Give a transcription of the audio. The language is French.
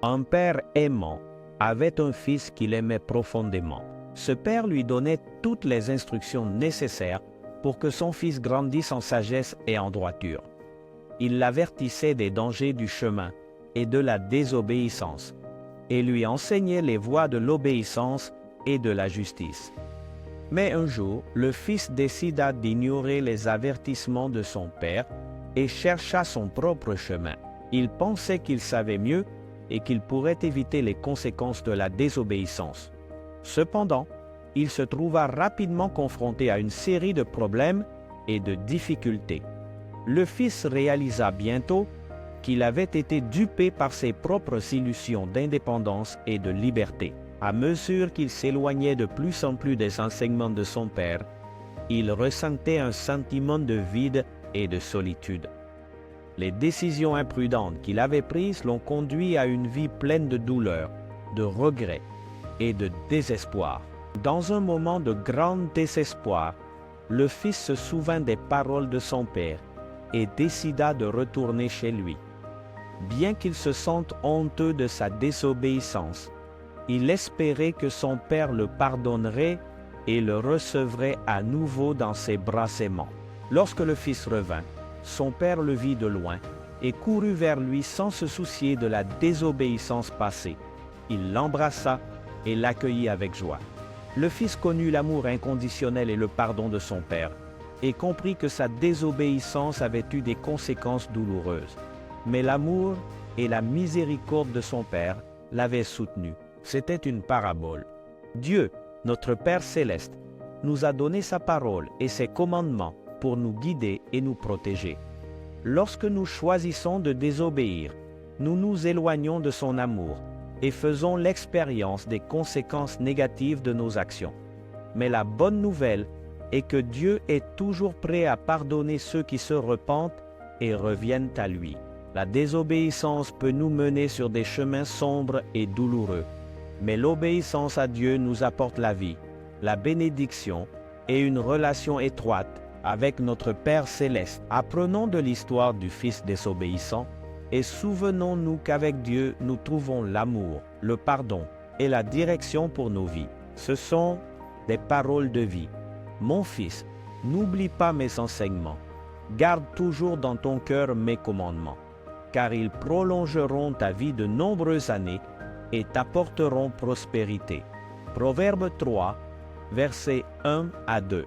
Un père aimant avait un fils qu'il aimait profondément. Ce père lui donnait toutes les instructions nécessaires pour que son fils grandisse en sagesse et en droiture. Il l'avertissait des dangers du chemin et de la désobéissance, et lui enseignait les voies de l'obéissance et de la justice. Mais un jour, le fils décida d'ignorer les avertissements de son père et chercha son propre chemin. Il pensait qu'il savait mieux et qu'il pourrait éviter les conséquences de la désobéissance. Cependant, il se trouva rapidement confronté à une série de problèmes et de difficultés. Le fils réalisa bientôt qu'il avait été dupé par ses propres illusions d'indépendance et de liberté. À mesure qu'il s'éloignait de plus en plus des enseignements de son père, il ressentait un sentiment de vide et de solitude. Les décisions imprudentes qu'il avait prises l'ont conduit à une vie pleine de douleur, de regrets et de désespoir. Dans un moment de grand désespoir, le fils se souvint des paroles de son père et décida de retourner chez lui. Bien qu'il se sente honteux de sa désobéissance, il espérait que son père le pardonnerait et le recevrait à nouveau dans ses bras aimants. Lorsque le fils revint, son père le vit de loin et courut vers lui sans se soucier de la désobéissance passée. Il l'embrassa et l'accueillit avec joie. Le fils connut l'amour inconditionnel et le pardon de son père, et comprit que sa désobéissance avait eu des conséquences douloureuses. Mais l'amour et la miséricorde de son père l'avaient soutenu. C'était une parabole. Dieu, notre Père céleste, nous a donné sa parole et ses commandements pour nous guider et nous protéger. Lorsque nous choisissons de désobéir, nous nous éloignons de son amour et faisons l'expérience des conséquences négatives de nos actions. Mais la bonne nouvelle est que Dieu est toujours prêt à pardonner ceux qui se repentent et reviennent à lui. La désobéissance peut nous mener sur des chemins sombres et douloureux, mais l'obéissance à Dieu nous apporte la vie, la bénédiction et une relation étroite avec notre Père céleste. Apprenons de l'histoire du Fils désobéissant et souvenons-nous qu'avec Dieu, nous trouvons l'amour, le pardon et la direction pour nos vies. Ce sont des paroles de vie. Mon fils, n'oublie pas mes enseignements. Garde toujours dans ton cœur mes commandements, car ils prolongeront ta vie de nombreuses années et t'apporteront prospérité. Proverbe 3, versets 1 à 2.